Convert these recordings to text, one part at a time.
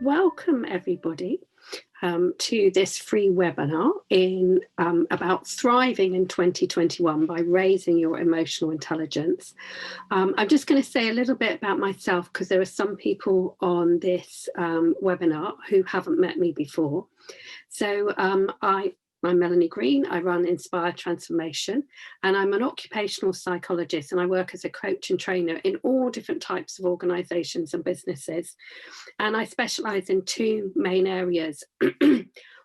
welcome everybody to this free webinar about thriving in 2021 by raising your emotional intelligence. I'm just going to say a little bit about myself because there are some people on this webinar who haven't met me before. So I'm Melanie Green. I run Inspire Transformation, and I'm an occupational psychologist, and I work as a coach and trainer in all different types of organizations and businesses. And I specialize in two main areas.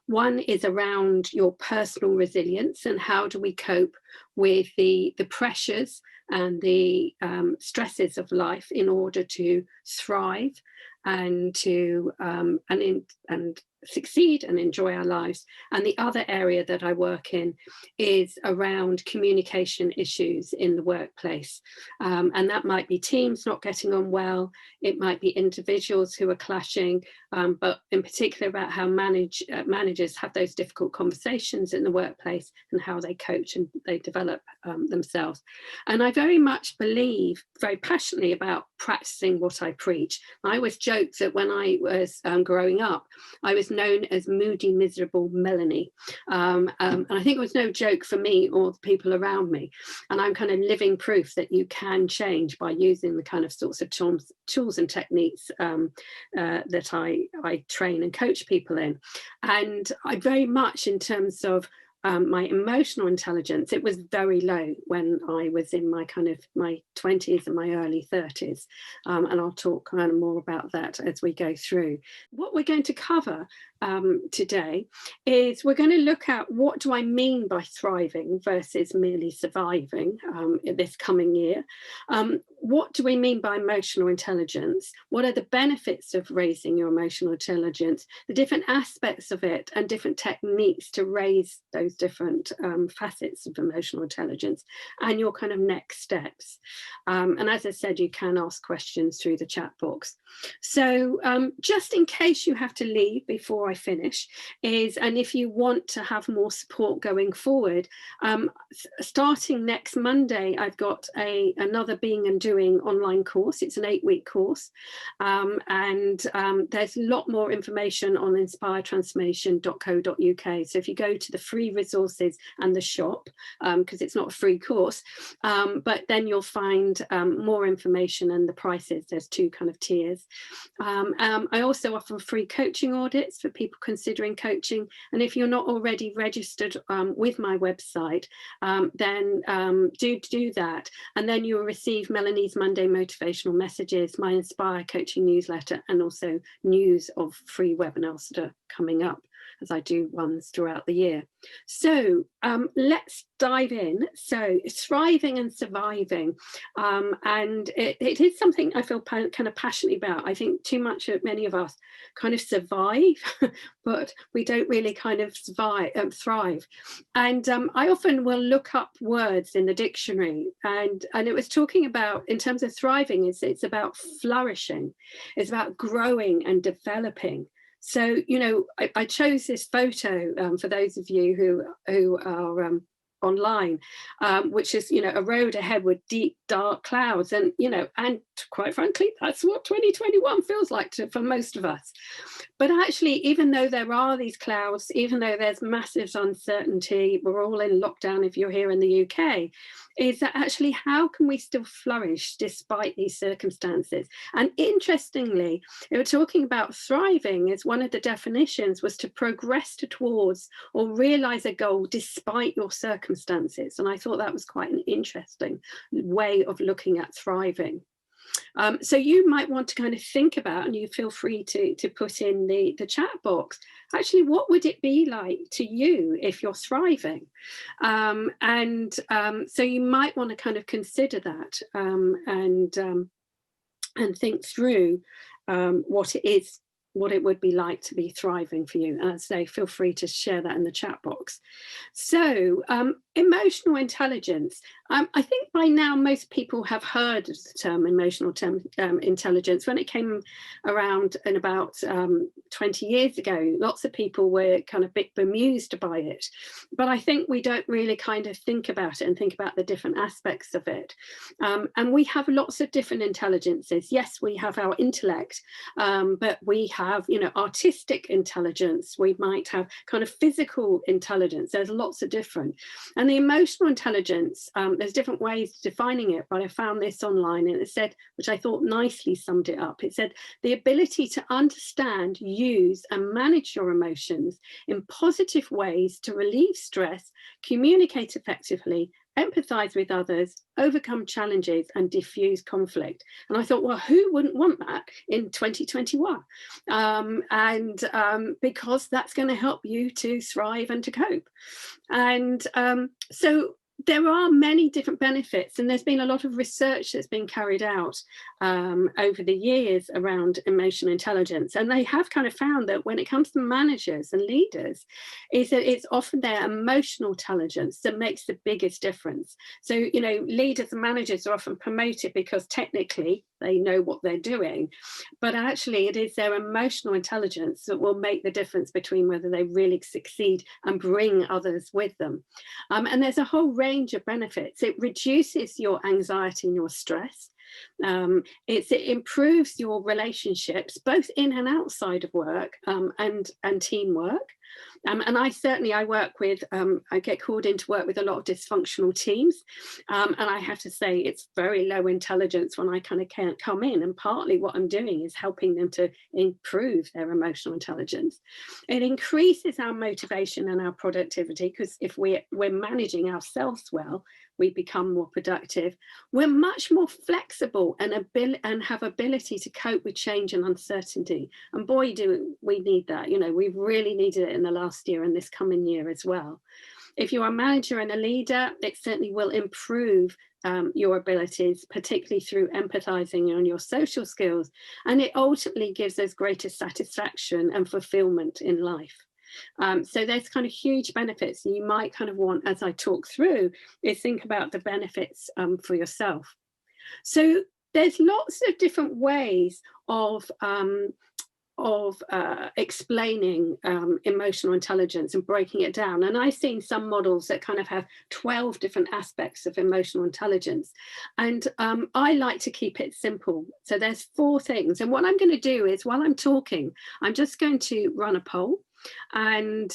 One is around your personal resilience and how do we cope with the pressures and the stresses of life in order to thrive and to and succeed and enjoy our lives. And the other area that I work in is around communication issues in the workplace. And that might be teams not getting on well, it might be individuals who are clashing, but in particular about how managers have those difficult conversations in the workplace and how they coach and they develop themselves. And I very much believe very passionately about practicing what I preach. I always joke that when I was growing up, I was known as moody, miserable Melanie. And I think it was no joke for me or the people around me. And I'm kind of living proof that you can change by using the kind of sorts of tools and techniques that I train and coach people in. And I very much, in terms of my emotional intelligence, it was very low when I was in my 20s and my early 30s. And I'll talk kind of more about that as we go through. What we're going to cover today is we're going to look at what do I mean by thriving versus merely surviving this coming year. What do we mean by emotional intelligence? What are the benefits of raising your emotional intelligence, the different aspects of it and different techniques to raise those different facets of emotional intelligence, and your kind of next steps. And as I said, you can ask questions through the chat box. So just in case you have to leave before I finish, and if you want to have more support going forward, starting next Monday, I've got another Being and Doing online course. It's an 8-week course, and there's a lot more information on inspiretransformation.co.uk. So if you go to the free resources and the shop, because it's not a free course, but then you'll find more information and the prices. There's two kind of tiers. I also offer free coaching audits for people considering coaching, and if you're not already registered with my website, then do that, and then you'll receive Melanie's Monday motivational messages, my Inspire coaching newsletter, and also news of free webinars that are coming up as I do ones throughout the year. So let's dive in. So thriving and surviving, and it is something I feel kind of passionately about. I think many of us kind of survive, but we don't really kind of thrive. And I often will look up words in the dictionary, and it was talking about, in terms of thriving, it's about flourishing, it's about growing and developing. So, you know, I chose this photo for those of you who are online, which is, you know, a road ahead with deep, dark clouds. And, you know, and quite frankly, that's what 2021 feels like for most of us. But actually, even though there are these clouds, even though there's massive uncertainty, we're all in lockdown if you're here in the UK, is that actually how can we still flourish despite these circumstances? And interestingly, they were talking about thriving as one of the definitions was to progress towards or realize a goal despite your circumstances. And I thought that was quite an interesting way of looking at thriving. So you might want to kind of think about, and you feel free to put in the chat box, actually, what would it be like to you if you're thriving? So you might want to kind of consider that and think through what it would be like to be thriving for you. And I'd say feel free to share that in the chat box. box. So emotional intelligence. I think by now most people have heard of the term emotional intelligence. When it came around in about 20 years ago, lots of people were kind of a bit bemused by it. But I think we don't really kind of think about it and think about the different aspects of it. And we have lots of different intelligences. Yes, we have our intellect, but we have, you know, artistic intelligence. We might have kind of physical intelligence. There's lots of different. And the emotional intelligence, there's different ways of defining it, but I found this online and it said, which I thought nicely summed it up. It said, the ability to understand, use and manage your emotions in positive ways to relieve stress, communicate effectively, empathize with others, overcome challenges and diffuse conflict. And I thought, well, who wouldn't want that in 2021? Because that's going to help you to thrive and to cope. And so there are many different benefits, and there's been a lot of research that's been carried out over the years around emotional intelligence. And they have kind of found that when it comes to managers and leaders, is that it's often their emotional intelligence that makes the biggest difference. So, you know, leaders and managers are often promoted because technically they know what they're doing, but actually it is their emotional intelligence that will make the difference between whether they really succeed and bring others with them. And there's a whole range of benefits. It reduces your anxiety and your stress. It improves your relationships, both in and outside of work, and teamwork. And I work with, I get called in to work with a lot of dysfunctional teams. And I have to say it's very low intelligence when I kind of can't come in. And partly what I'm doing is helping them to improve their emotional intelligence. It increases our motivation and our productivity, because if we're managing ourselves well, we become more productive. We're much more flexible and have ability to cope with change and uncertainty. And boy, do we need that. You know, we've really needed it in the last year and this coming year as well. If you're a manager and a leader, it certainly will improve your abilities, particularly through empathizing on your social skills. And it ultimately gives us greater satisfaction and fulfillment in life. So there's kind of huge benefits. You might kind of want, as I talk through, is think about the benefits for yourself. So there's lots of different ways of explaining emotional intelligence and breaking it down. And I've seen some models that kind of have 12 different aspects of emotional intelligence. And I like to keep it simple. So there's 4 things. And what I'm going to do is, while I'm talking, I'm just going to run a poll and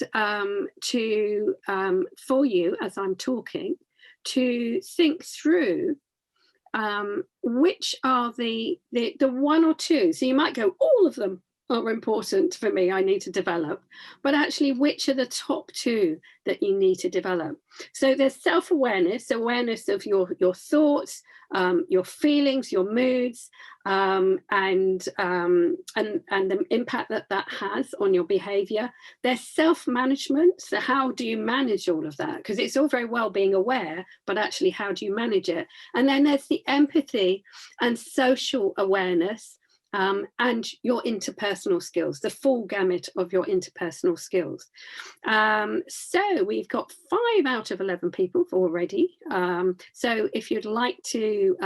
for you, as I'm talking, to think through which are the 1 or 2. So you might go, all of them are important for me, I need to develop, but actually which are the top 2 that you need to develop? So there's self-awareness, awareness of your thoughts, your feelings, your moods, and the impact that has on your behavior. There's self-management. So how do you manage all of that? Because it's all very well being aware, but actually how do you manage it? And then there's the empathy and social awareness, and your interpersonal skills, the full gamut of your interpersonal skills. So we've got 5 out of 11 people already. So if you'd like to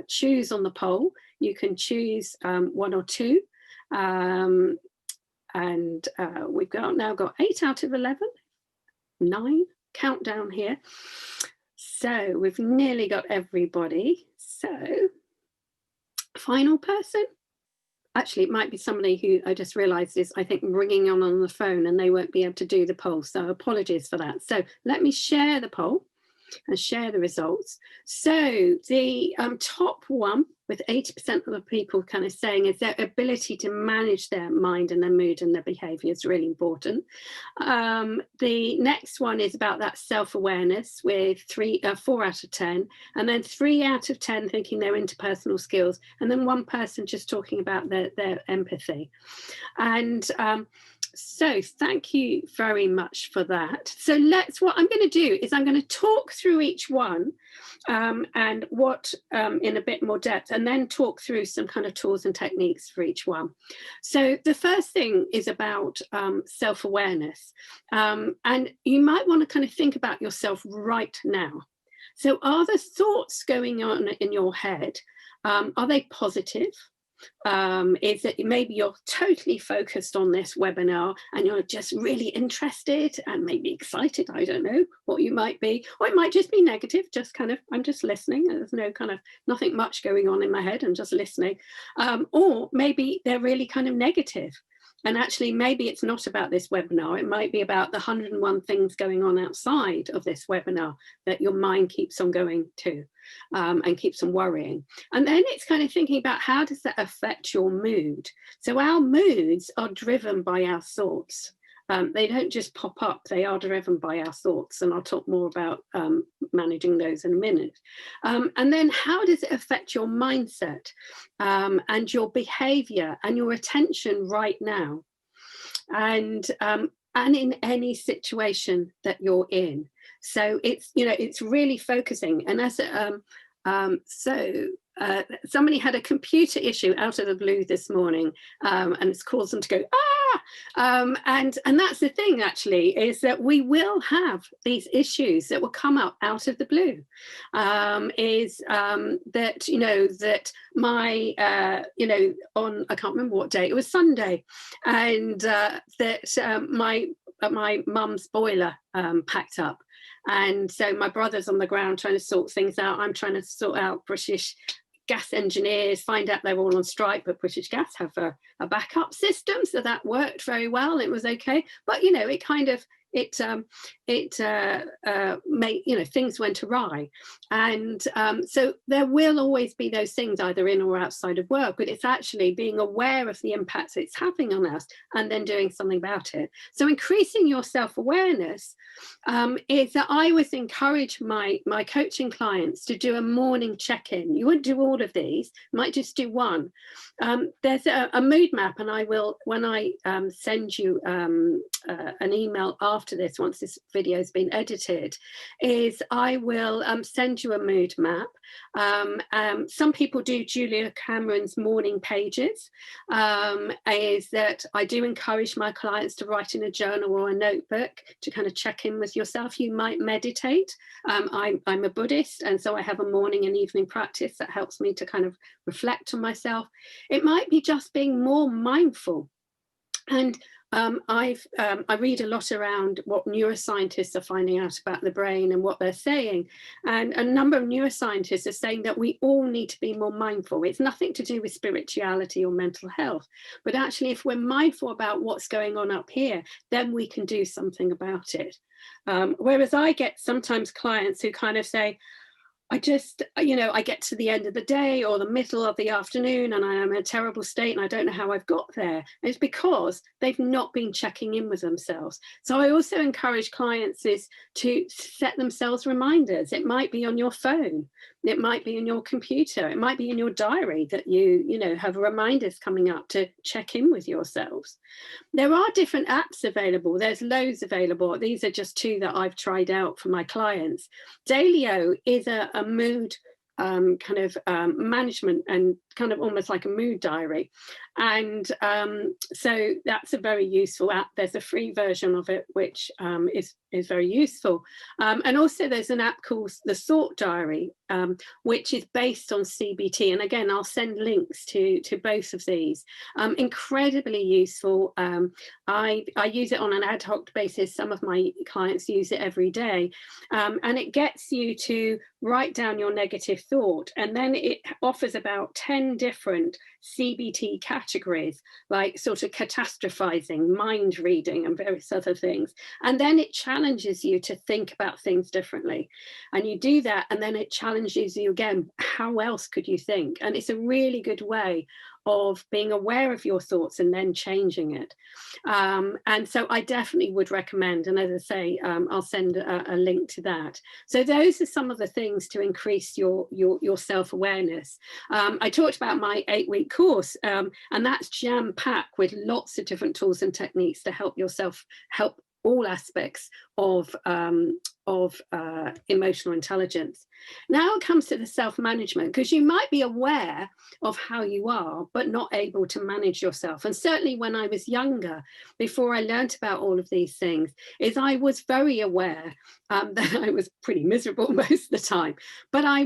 choose on the poll, you can choose 1 or 2. And we've now got 8 out of 11, 9, countdown here. So we've nearly got everybody. So final person, actually it might be somebody who I just realized is, I think, ringing on the phone, and they won't be able to do the poll, so apologies for that. So let me share the poll and share the results. So the top one, with 80% of the people kind of saying, is their ability to manage their mind and their mood and their behavior is really important. The next one is about that self-awareness, with 4 out of 10, and then 3 out of 10 thinking their interpersonal skills, and then 1 person just talking about their empathy. And So thank you very much for that. So what I'm going to do is I'm going to talk through each one and what in a bit more depth, and then talk through some kind of tools and techniques for each one. So the first thing is about self-awareness. And you might want to kind of think about yourself right now. So are the thoughts going on in your head, are they positive? Is that maybe you're totally focused on this webinar and you're just really interested and maybe excited, I don't know what you might be, or it might just be negative, just kind of, I'm just listening, there's no kind of nothing much going on in my head, I'm just listening. Or maybe they're really kind of negative. And actually, maybe it's not about this webinar. It might be about the 101 things going on outside of this webinar that your mind keeps on going to and keeps on worrying. And then it's kind of thinking about how does that affect your mood? So our moods are driven by our thoughts. They don't just pop up, they are driven by our thoughts. And I'll talk more about managing those in a minute. And then how does it affect your mindset and your behavior and your attention right now? And in any situation that you're in. So it's, you know, it's really focusing. And as somebody had a computer issue out of the blue this morning, and it's caused them to go, and that's the thing, actually, is that we will have these issues that will come up out of the blue. That, you know, that my, you know, on, I can't remember what day, it was Sunday, and that my mum's boiler packed up. And so my brother's on the ground trying to sort things out. I'm trying to sort out British gas engineers, find out they're all on strike, but British Gas have a backup system. So that worked very well. It was okay. But, you know, it kind of, made, you know, things went awry. And so there will always be those things either in or outside of work, but it's actually being aware of the impacts it's having on us and then doing something about it. So increasing your self-awareness is that I always encourage my coaching clients to do a morning check-in. You wouldn't do all of these, you might just do one. There's a mood map, and I will, when I send you an email after this, once this video has been edited, is I will send you a mood map. Some people do Julia Cameron's morning pages, is that I do encourage my clients to write in a journal or a notebook to kind of check in with yourself. You might meditate. I'm a Buddhist, and so I have a morning and evening practice that helps me to kind of reflect on myself. It might be just being more mindful. And I read a lot around what neuroscientists are finding out about the brain and what they're saying. And a number of neuroscientists are saying that we all need to be more mindful. It's nothing to do with spirituality or mental health, but actually if we're mindful about what's going on up here, then we can do something about it. Whereas I get sometimes clients who kind of say, I just, you know, I get to the end of the day or the middle of the afternoon and I am in a terrible state and I don't know how I've got there. And it's because they've not been checking in with themselves. So I also encourage clients is to set themselves reminders. It might be on your phone. It might be in your computer. It might be in your diary that you know, have reminders coming up to check in with yourselves. There are different apps available. There's loads available. These are just two that I've tried out for my clients. Dailyo is a mood kind of management and kind of almost like a mood diary. And so that's a very useful app. There's a free version of it, which is very useful. And also there's an app called the Thought Diary, which is based on CBT. And again, I'll send links to both of these. Incredibly useful. I use it on an ad hoc basis. Some of my clients use it every day. And it gets you to write down your negative thought. And then it offers about 10 different CBT categories, like sort of catastrophizing, mind reading, and various other things. And then it challenges you to think about things differently. And you do that, and then it challenges you again. How else could you think? And it's a really good way of being aware of your thoughts and then changing it. And so I definitely would recommend, and as I say, I'll send a link to that. So those are some of the things to increase your self-awareness. I talked about my 8-week course, and that's jam-packed with lots of different tools and techniques to help yourself, help all aspects of emotional intelligence. Now it comes to the self-management, because you might be aware of how you are, but not able to manage yourself. And certainly when I was younger, before I learned about all of these things, is I was very aware that I was pretty miserable most of the time, but I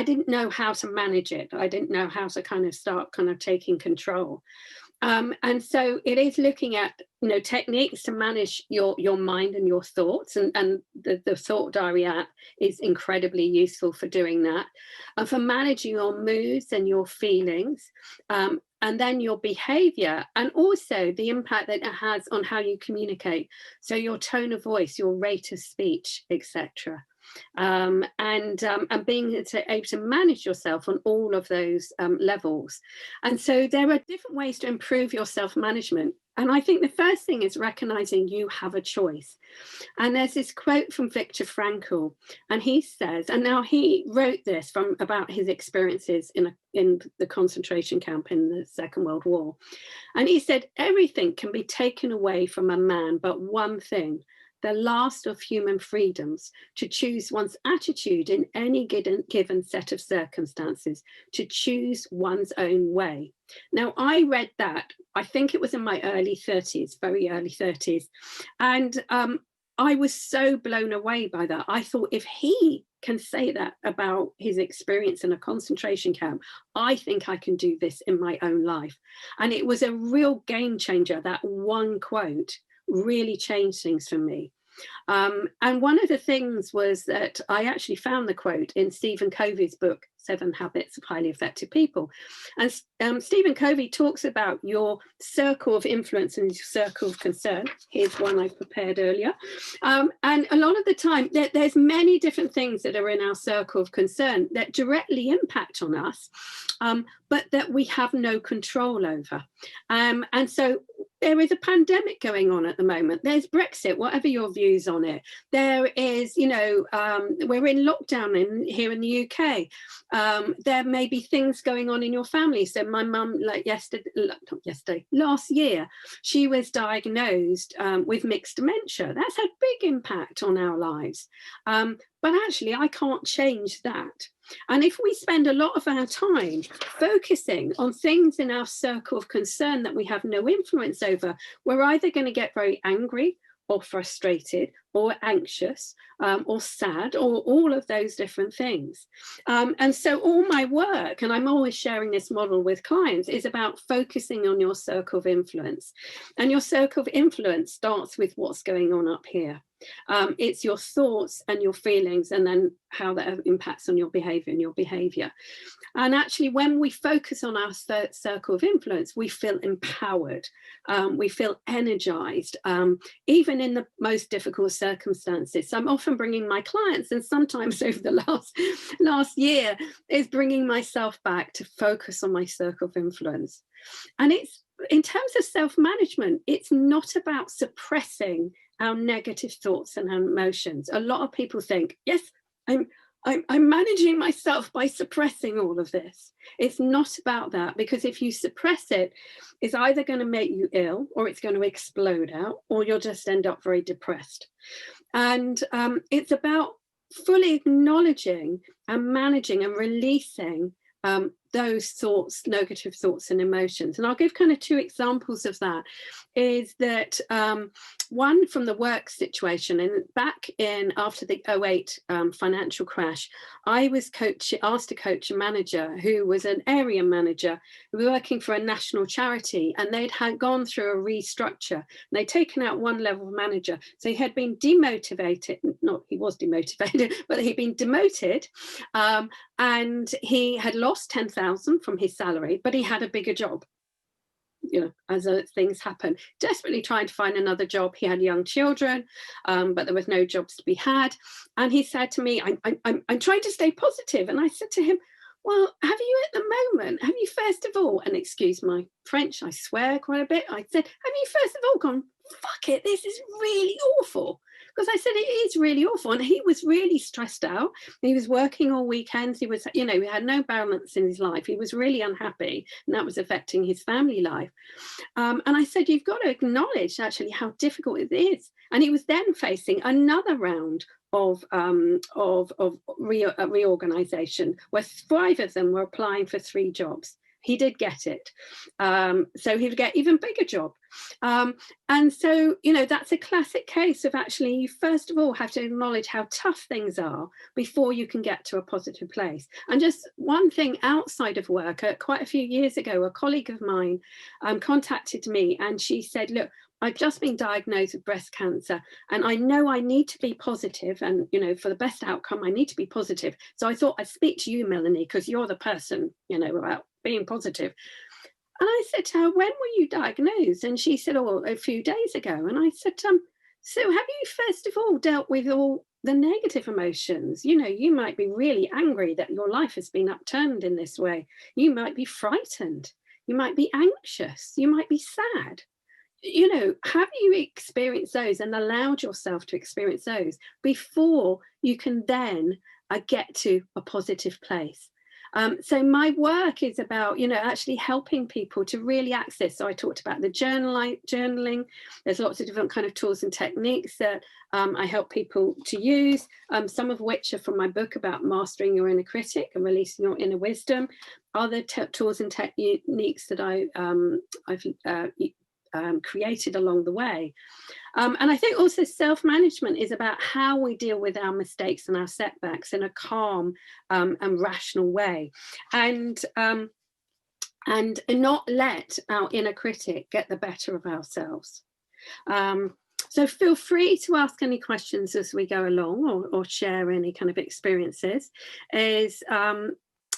didn't know how to manage it. I didn't know how to start taking control. And so it is looking at, techniques to manage your mind and your thoughts, and the thought diary app is incredibly useful for doing that, and for managing your moods and your feelings, and then your behavior, and also the impact that it has on how you communicate. So your tone of voice, your rate of speech, etc. And being able to manage yourself on all of those levels. And so there are different ways to improve your self-management. And I think the first thing is recognizing you have a choice. And there's this quote from Viktor Frankl, and he says, and now he wrote this from about his experiences in the concentration camp in the Second World War. And he said, everything can be taken away from a man, but one thing, the last of human freedoms, to choose one's attitude in any given set of circumstances, to choose one's own way. Now, I read that, I think it was in my early 30s, very early 30s. And I was so blown away by that. I thought, if he can say that about his experience in a concentration camp, I think I can do this in my own life. And it was a real game changer. That one quote really changed things for me. And one of the things was that I actually found the quote in Stephen Covey's book, 7 Habits of Highly Effective People. And Stephen Covey talks about your circle of influence and your circle of concern. Here's one I prepared earlier. And a lot of the time, there's many different things that are in our circle of concern that directly impact on us, but that we have no control over. And so there is a pandemic going on at the moment. There's Brexit, whatever your views on it. There is, we're in lockdown here in the UK. There may be things going on in your family. So my mum, last year, she was diagnosed with mixed dementia. That's had big impact on our lives. But actually, I can't change that. And if we spend a lot of our time focusing on things in our circle of concern that we have no influence over, we're either going to get very angry or frustrated or anxious or sad, or all of those different things. And so all my work, and I'm always sharing this model with clients, is about focusing on your circle of influence. And your circle of influence starts with what's going on up here. It's your thoughts and your feelings, and then how that impacts on your behavior. And actually, when we focus on our circle of influence, we feel empowered, we feel energized, even in the most difficult circumstances. So I'm often bringing my clients, and sometimes over the last year, is bringing myself back to focus on my circle of influence. And it's, in terms of self-management, it's not about suppressing our negative thoughts and our emotions. A lot of people think, yes, I'm managing myself by suppressing all of this. It's not about that, because if you suppress it, it's either going to make you ill, or it's going to explode out, or you'll just end up very depressed. And it's about fully acknowledging and managing and releasing those thoughts, negative thoughts and emotions. And I'll give kind of 2 examples of that. Is that one from the work situation, and back in after the 2008 financial crash, I was asked to coach a manager who was an area manager working for a national charity, and they'd gone through a restructure, and they'd taken out one level manager. So he had been demotivated, not he was demotivated, but he'd been demoted, and he had lost 10,000 from his salary, but he had a bigger job. As things happen, desperately trying to find another job. He had young children, but there was no jobs to be had. And he said to me, I'm trying to stay positive. And I said to him, well, have you at the moment, have you first of all, and excuse my French, I swear quite a bit, I said, have you first of all gone, fuck it, this is really awful? Because I said, it is really awful. And he was really stressed out. He was working all weekends. He was, you know, he had no balance in his life. He was really unhappy, and that was affecting his family life. And I said, you've got to acknowledge actually how difficult it is. And he was then facing another round of reorganization, where 5 of them were applying for 3 jobs. He did get it. So he would get even bigger job. And so, you know, that's a classic case of actually, you first of all have to acknowledge how tough things are before you can get to a positive place. And just one thing outside of work, quite a few years ago, a colleague of mine contacted me, and she said, look, I've just been diagnosed with breast cancer, and I know I need to be positive, and, you know, for the best outcome, I need to be positive. So I thought I'd speak to you, Melanie, because you're the person, you know, about being positive. And I said to her, when were you diagnosed? And she said, oh, a few days ago. And I said, so have you first of all dealt with all the negative emotions? You know, you might be really angry that your life has been upturned in this way. You might be frightened. You might be anxious. You might be sad. You know, have you experienced those and allowed yourself to experience those before you can then get to a positive place? So my work is about, you know, actually helping people to really access. So I talked about the journaling. There's lots of different kind of tools and techniques that I help people to use, some of which are from my book about mastering your inner critic and releasing your inner wisdom. Other tools and techniques that I've created along the way. And I think also self-management is about how we deal with our mistakes and our setbacks in a calm and rational way, and not let our inner critic get the better of ourselves. So feel free to ask any questions as we go along, or share any kind of experiences.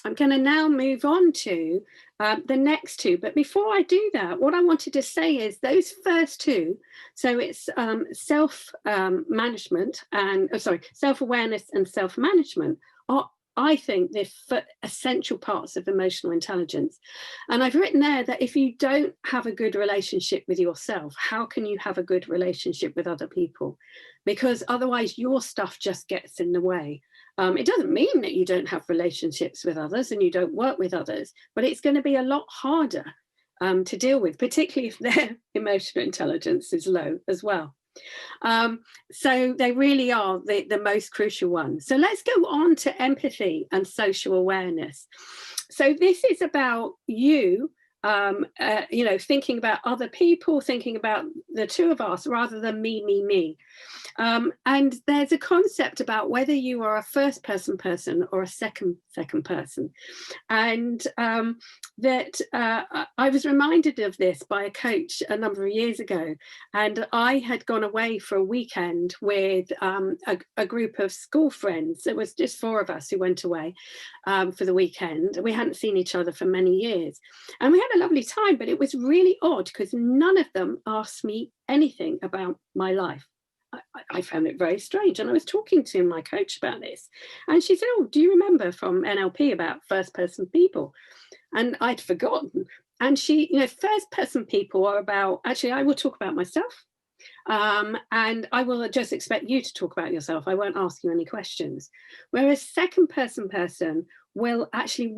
I'm going to now move on to the next 2. But before I do that, what I wanted to say is those first 2, so it's self-management and, self-awareness and self-management are, I think, the essential parts of emotional intelligence. And I've written there that if you don't have a good relationship with yourself, how can you have a good relationship with other people? Because otherwise your stuff just gets in the way. It doesn't mean that you don't have relationships with others and you don't work with others, but it's going to be a lot harder to deal with, particularly if their emotional intelligence is low as well. So they really are the most crucial ones. So let's go on to empathy and social awareness. So this is about you, you know, thinking about other people, thinking about the 2 of us rather than me. And there's a concept about whether you are a first person or a second person. And that I was reminded of this by a coach a number of years ago. And I had gone away for a weekend with a group of school friends. It was just 4 of us who went away for the weekend. We hadn't seen each other for many years. And we had a lovely time, but it was really odd because none of them asked me anything about my life. I found it very strange. And I was talking to my coach about this. And she said, oh, do you remember from NLP about first person people? And I'd forgotten. And she, you know, first person people are about, actually, I will talk about myself. And I will just expect you to talk about yourself. I won't ask you any questions. Whereas second person will actually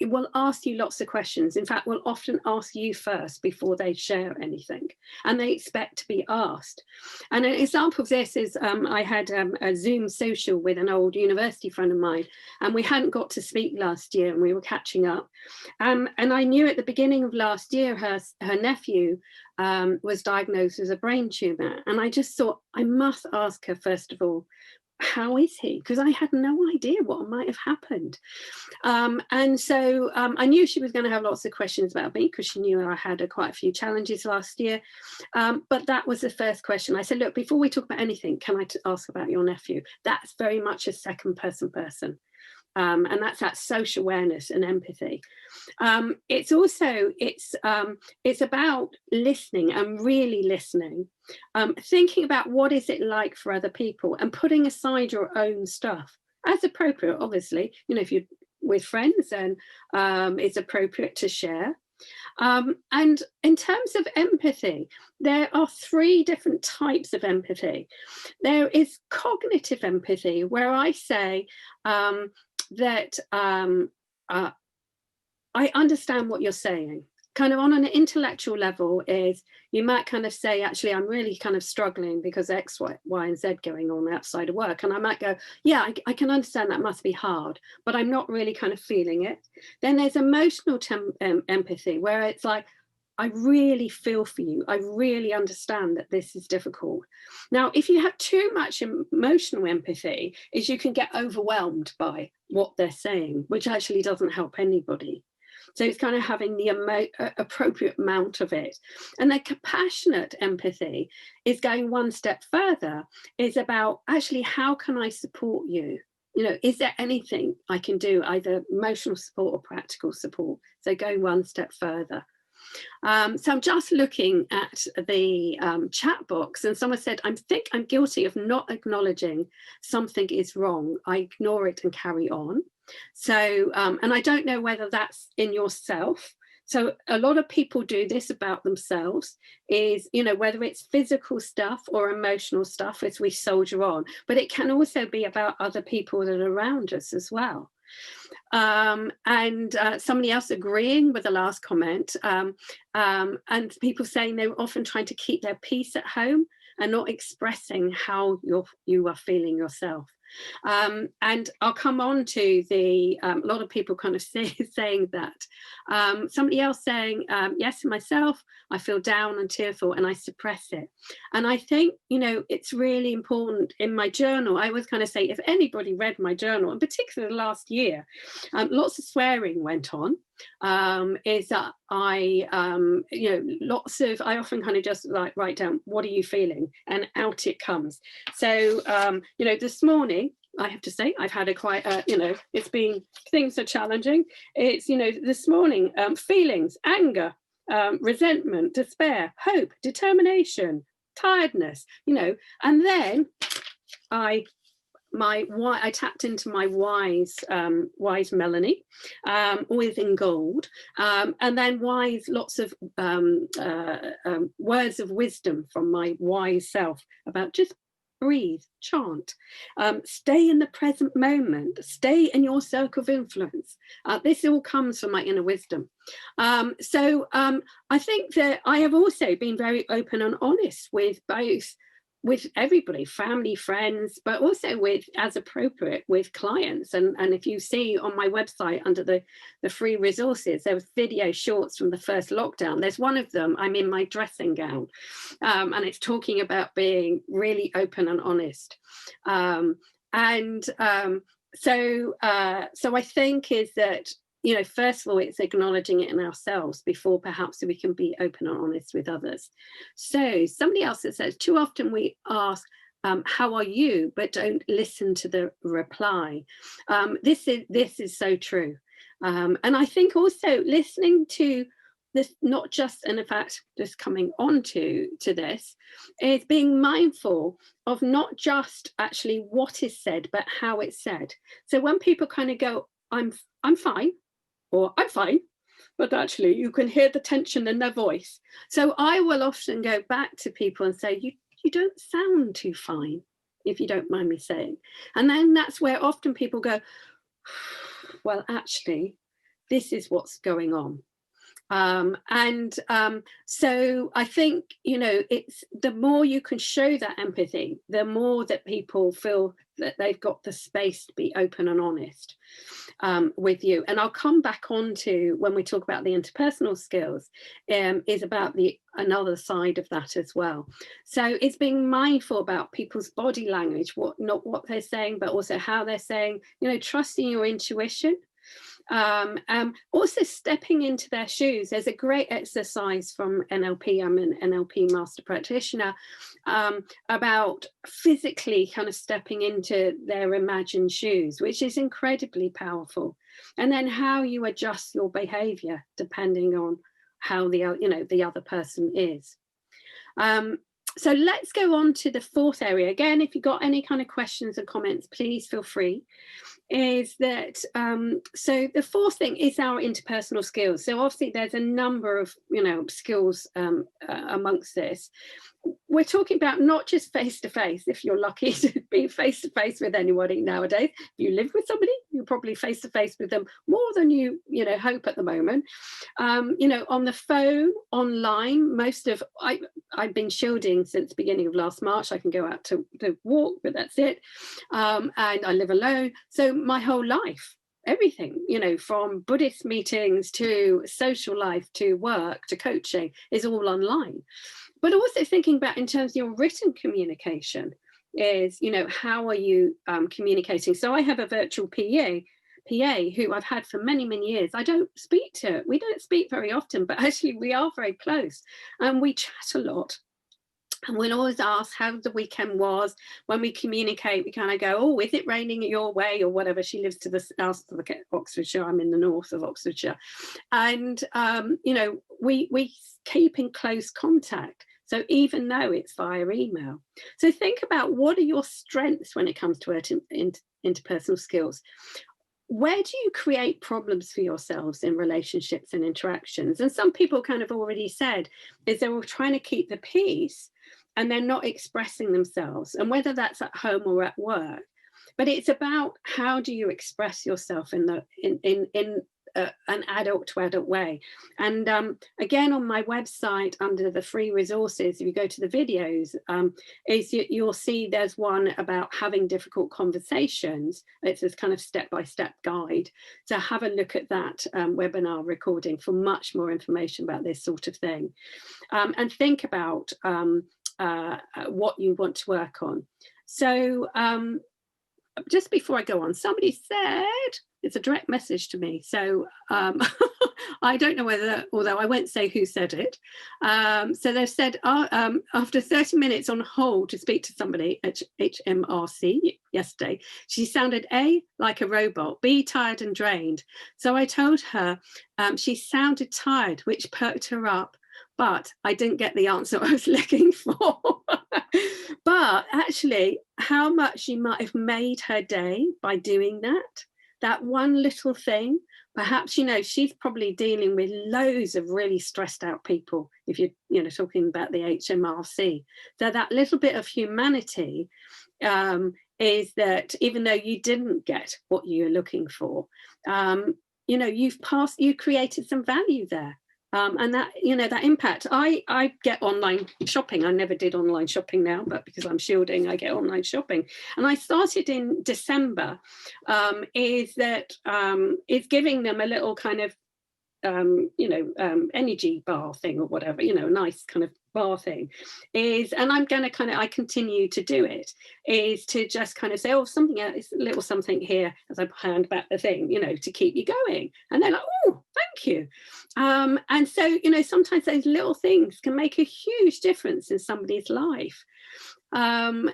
will ask you lots of questions. In fact, will often ask you first before they share anything, and they expect to be asked. And an example of this is I had a Zoom social with an old university friend of mine, and we hadn't got to speak last year, and we were catching up. And I knew at the beginning of last year her nephew was diagnosed with a brain tumor, and I just thought I must ask her first of all, how is he? Because I had no idea what might have happened. And so I knew she was going to have lots of questions about me because she knew I had quite a few challenges last year. But that was the first question. I said, look, before we talk about anything, can I ask about your nephew? That's very much a second person. And that's that social awareness and empathy. It's also, it's about listening and really listening, thinking about what is it like for other people and putting aside your own stuff as appropriate, obviously. You know, if you're with friends, and it's appropriate to share. And in terms of empathy, there are 3 different types of empathy. There is cognitive empathy, where I say that I understand what you're saying. Kind of on an intellectual level is, you might kind of say, actually, I'm really kind of struggling because X, Y, and Z going on outside of work. And I might go, yeah, I can understand that must be hard, but I'm not really kind of feeling it. Then there's emotional empathy, where it's like, I really feel for you. I really understand that this is difficult. Now, if you have too much emotional empathy, is you can get overwhelmed by what they're saying, which actually doesn't help anybody. So it's kind of having the appropriate amount of it. And the compassionate empathy is going one step further, is about actually, how can I support you? You know, is there anything I can do, either emotional support or practical support? So going one step further. So I'm just looking at the chat box, and someone said, I think I'm guilty of not acknowledging something is wrong. I ignore it and carry on. So, and I don't know whether that's in yourself. So a lot of people do this about themselves, is, you know, whether it's physical stuff or emotional stuff as we soldier on, but it can also be about other people that are around us as well. And somebody else agreeing with the last comment, and people saying they were often trying to keep their peace at home and not expressing how you are feeling yourself. And I'll come on to the, a lot of people kind of saying that. Somebody else saying, yes, myself, I feel down and tearful and I suppress it. And I think, you know, it's really important in my journal. I always kind of say, if anybody read my journal, in particular last year, lots of swearing went on. Is that I, you know, lots of, I often kind of just like write down, what are you feeling? And out it comes. So, you know, this morning, I have to say, I've had a quite, you know, it's been, things are challenging. It's, you know, this morning, feelings, anger, resentment, despair, hope, determination, tiredness, you know, and then I tapped into my wise Melanie, always in gold, and then wise, lots of words of wisdom from my wise self about just breathe, chant, stay in the present moment, stay in your circle of influence. This all comes from my inner wisdom. So I think that I have also been very open and honest with both, with everybody, family, friends, but also with, as appropriate, with clients. And if you see on my website under the free resources, there was video shorts from the first lockdown. There's one of them, I'm in my dressing gown, and it's talking about being really open and honest. So I think is that, you know, first of all, it's acknowledging it in ourselves before perhaps we can be open and honest with others. So somebody else that says, too often we ask, how are you, but don't listen to the reply. This is so true. And I think also listening to this, not just, and in fact, just coming on to this, is being mindful of not just actually what is said, but how it's said. So when people kind of go, I'm fine, or I'm fine, but actually you can hear the tension in their voice. So I will often go back to people and say, you don't sound too fine, if you don't mind me saying. And then that's where often people go, well, actually, this is what's going on. So I think, you know, it's the more you can show that empathy, the more that people feel that they've got the space to be open and honest with you. And I'll come back on to, when we talk about the interpersonal skills, is about another side of that as well. So it's being mindful about people's body language, not what they're saying, but also how they're saying, you know, trusting your intuition. Also stepping into their shoes. There's a great exercise from NLP. I'm an NLP master practitioner, about physically kind of stepping into their imagined shoes, which is incredibly powerful. And then how you adjust your behavior depending on how the other person is. So let's go on to the fourth area. Again, if you've got any kind of questions or comments, please feel free. is that, so the fourth thing is our interpersonal skills. So obviously there's a number of, skills amongst this. We're talking about not just face to face, if you're lucky to be face to face with anybody nowadays. If you live with somebody, you're probably face to face with them more than you hope at the moment. On the phone, online, I've been shielding since the beginning of last March. I can go out to walk, but that's it. And I live alone. So my whole life, everything, from Buddhist meetings to social life to work to coaching is all online. But also thinking about in terms of your written communication is, how are you communicating? So I have a virtual PA who I've had for many, many years. I don't speak to. We don't speak very often, but actually we are very close and we chat a lot. And we'll always ask how the weekend was. When we communicate, we kind of go, oh, is it raining your way or whatever? She lives to the south of Oxfordshire. I'm in the north of Oxfordshire. And, we keep in close contact. So even though it's via email. So think about what are your strengths when it comes to interpersonal skills. Where do you create problems for yourselves in relationships and interactions? And some people kind of already said is they were trying to keep the peace and they're not expressing themselves, and whether that's at home or at work. But it's about how do you express yourself in an adult to adult way. And again, on my website under the free resources, if you go to the videos, you'll see there's one about having difficult conversations. It's this kind of step-by-step guide. So have a look at that webinar recording for much more information about this sort of thing. And think about what you want to work on. So just before I go on, somebody said, it's a direct message to me. So I don't know whether, although I won't say who said it. So they've said, after 30 minutes on hold to speak to somebody at HMRC yesterday, she sounded A, like a robot, B, tired and drained. So I told her she sounded tired, which perked her up. But I didn't get the answer I was looking for. But actually, how much she might have made her day by doing that one little thing. Perhaps, she's probably dealing with loads of really stressed out people, if you're talking about the HMRC. So that little bit of humanity is that even though you didn't get what you're looking for, you created some value there. And that, that impact. I get online shopping. I never did online shopping now, but because I'm shielding, I get online shopping. And I started in December, is giving them a little kind of, energy bar thing or whatever, a nice kind of bar thing and I'm going to I continue to do it, is to just kind of say, oh, something else, a little something here as I hand back the thing, to keep you going. And they're like, oh, thank you. And so, sometimes those little things can make a huge difference in somebody's life. So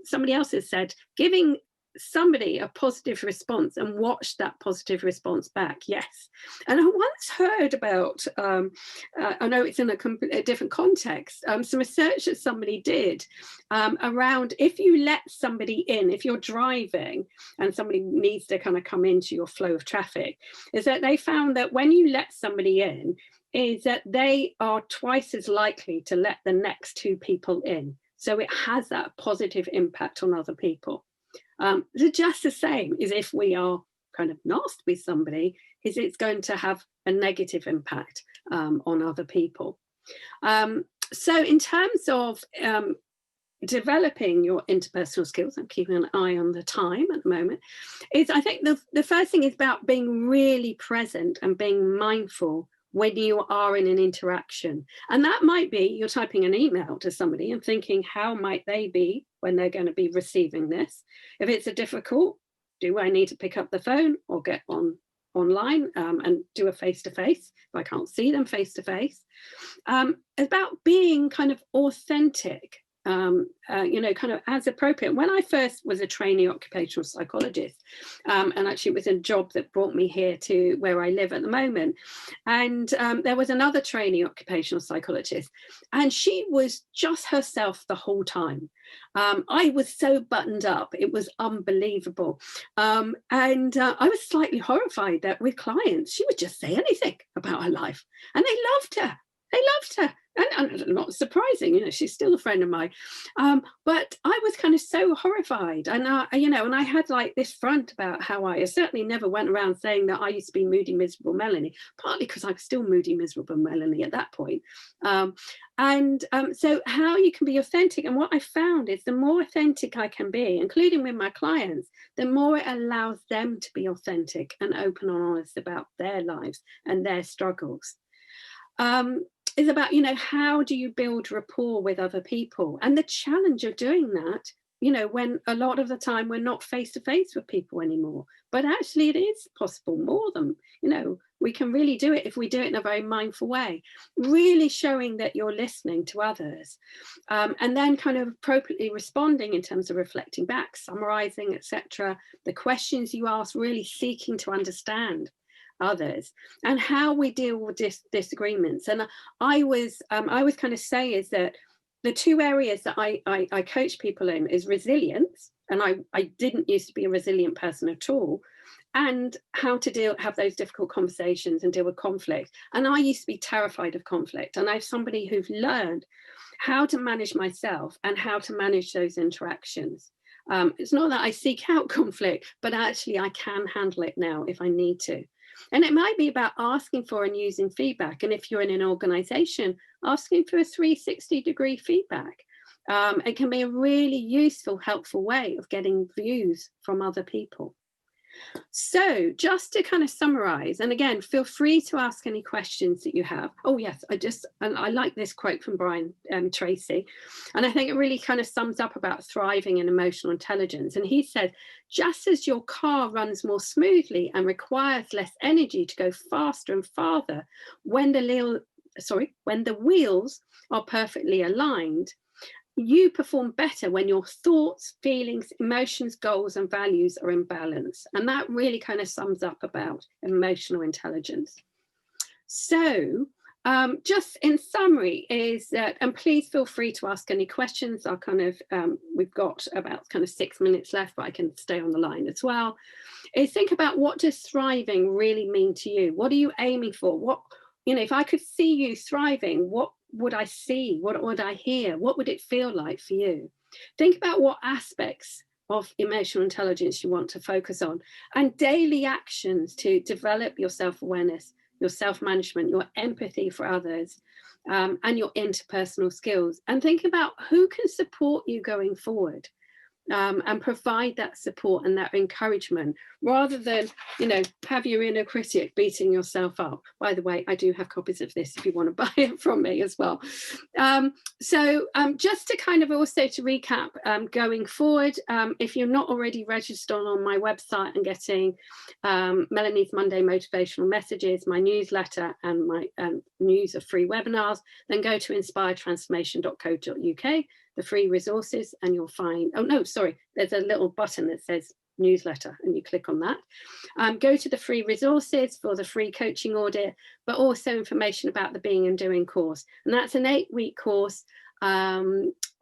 somebody else has said, giving somebody a positive response and watch that positive response back. Yes. And I once heard about, I know it's in a different context, some research that somebody did around if you let somebody in, if you're driving and somebody needs to kind of come into your flow of traffic, is that they found that when you let somebody in, is that they are twice as likely to let the next two people in. So it has that positive impact on other people. So just the same as if we are kind of nasty with somebody, is it's going to have a negative impact on other people. So in terms of developing your interpersonal skills, I'm keeping an eye on the time at the moment, is I think the first thing is about being really present and being mindful when you are in an interaction. And that might be you're typing an email to somebody and thinking, how might they be when they're going to be receiving this? If it's a difficult, do I need to pick up the phone or get online and do a face-to-face if I can't see them face-to-face? About being kind of authentic you know, kind of as appropriate. When I first was a trainee occupational psychologist, and actually it was a job that brought me here to where I live at the moment, and there was another trainee occupational psychologist, and she was just herself the whole time. I was so buttoned up, it was unbelievable. And I was slightly horrified that with clients, she would just say anything about her life, and they loved her. They loved her. And not surprising, you know, she's still a friend of mine. But I was kind of so horrified. And, you know, and I had like this front about how I certainly never went around saying that I used to be moody, miserable Melanie, partly because I was still moody, miserable Melanie at that point. So how you can be authentic. And what I found is the more authentic I can be, including with my clients, the more it allows them to be authentic and open and honest about their lives and their struggles. Is about, you know, how do you build rapport with other people? And the challenge of doing that, you know, when a lot of the time we're not face to face with people anymore, but actually it is possible more than, you know, we can really do it if we do it in a very mindful way, really showing that you're listening to others, and then kind of appropriately responding in terms of reflecting back, summarizing, etc. The questions you ask, really seeking to understand others and how we deal with disagreements. And I was kind of say is that the two areas that I coach people in is resilience, and I didn't used to be a resilient person at all, and how to have those difficult conversations and deal with conflict. And I used to be terrified of conflict, and I'm somebody who's learned how to manage myself and how to manage those interactions. It's not that I seek out conflict, but actually I can handle it now if I need to. And it might be about asking for and using feedback. And if you're in an organization, asking for a 360-degree feedback. It can be a really useful, helpful way of getting views from other people. So just to kind of summarize, and again, feel free to ask any questions that you have. Oh yes, I like this quote from Brian Tracy, and I think it really kind of sums up about thriving in emotional intelligence. And he said, just as your car runs more smoothly and requires less energy to go faster and farther when the wheels are perfectly aligned, you perform better when your thoughts, feelings, emotions, goals, and values are in balance. And that really kind of sums up about emotional intelligence. So just in summary is that, and please feel free to ask any questions. I'll kind of, we've got about kind of 6 minutes left, but I can stay on the line as well. Is think about, what does thriving really mean to you? What are you aiming for? What, you know, if I could see you thriving, what would I see? What would I hear? What would it feel like for you? Think about what aspects of emotional intelligence you want to focus on, and daily actions to develop your self-awareness, your self-management, your empathy for others, and your interpersonal skills. And think about who can support you going forward. And provide that support and that encouragement, rather than, you know, have your inner critic beating yourself up. By the way, I do have copies of this if you want to buy it from me as well. So just to kind of also to recap, going forward, if you're not already registered on my website and getting Melanie's Monday Motivational Messages, my newsletter, and my news of free webinars, then go to inspiredtransformation.co.uk, the free resources, and you'll find, oh no, sorry, there's a little button that says newsletter, and you click on that. Go to the free resources for the free coaching audit, but also information about the Being and Doing course. And that's an 8-week course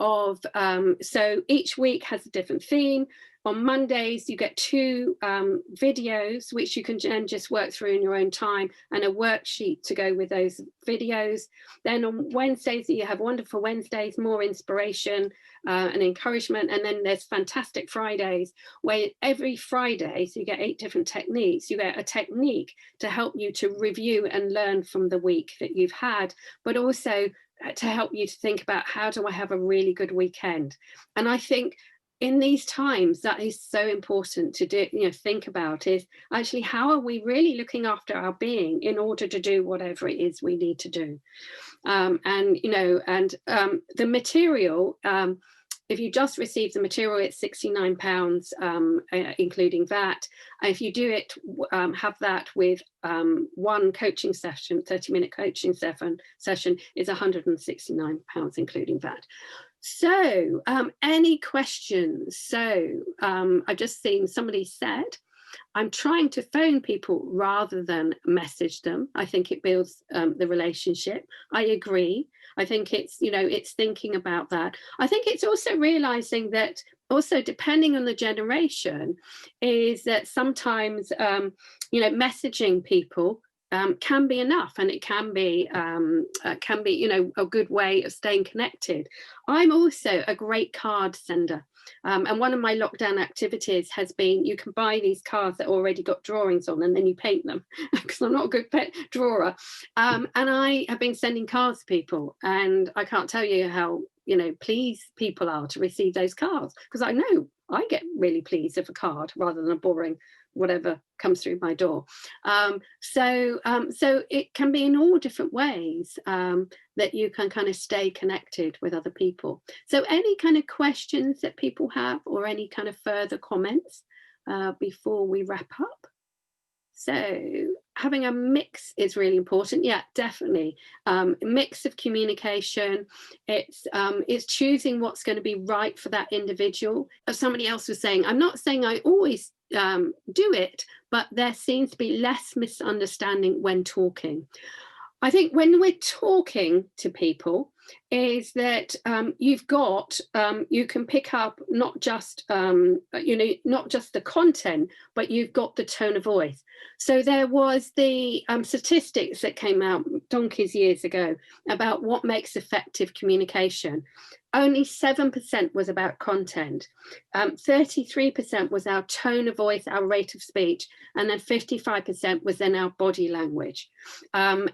so each week has a different theme. On Mondays, you get 2 videos, which you can then just work through in your own time, and a worksheet to go with those videos. Then on Wednesdays, you have Wonderful Wednesdays, more inspiration and encouragement. And then there's Fantastic Fridays, where every Friday, so you get 8 different techniques. You get a technique to help you to review and learn from the week that you've had, but also to help you to think about, how do I have a really good weekend? And I think in these times, that is so important to do, you know, think about, is actually, how are we really looking after our being in order to do whatever it is we need to do? And, you know, and the material, if you just receive the material, it's £69, including that. If you do it, have that with one coaching session, 30-minute coaching session, is £169, including that. So any questions? So I've just seen somebody said, I'm trying to phone people rather than message them. I think it builds the relationship. I agree. I think it's, it's thinking about that. I think it's also realizing that also depending on the generation is that sometimes, messaging people can be enough, and it can be, a good way of staying connected. I'm also a great card sender. And one of my lockdown activities has been, you can buy these cards that already got drawings on, and then you paint them, because I'm not a good drawer. And I have been sending cards to people, and I can't tell you how, pleased people are to receive those cards, because I know I get really pleased with a card rather than a boring whatever comes through my door. So it can be in all different ways that you can kind of stay connected with other people. So any kind of questions that people have, or any kind of further comments before we wrap up? So having a mix is really important. Yeah, definitely. Mix of communication. It's choosing what's going to be right for that individual. As somebody else was saying, I'm not saying I always do it, but there seems to be less misunderstanding when talking. I think when we're talking to people is that you've got, you can pick up not just, not just the content, but you've got the tone of voice. So there was the statistics that came out donkeys years ago about what makes effective communication. Only 7% was about content. 33% was our tone of voice, our rate of speech, and then 55% was then our body language. And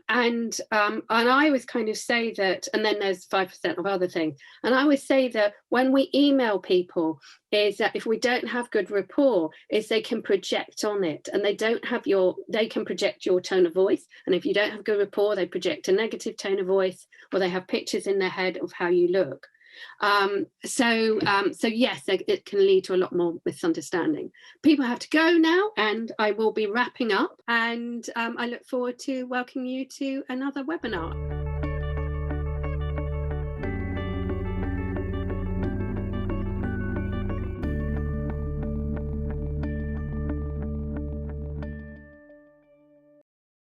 I always kind of say that, and then there's 5% of other things. And I always say that when we email people, is that if we don't have good rapport, is they can project on it, and they can project your tone of voice. And if you don't have good rapport, they project a negative tone of voice, or they have pictures in their head of how you look. So yes, it can lead to a lot more misunderstanding. People have to go now, and I will be wrapping up, and I look forward to welcoming you to another webinar.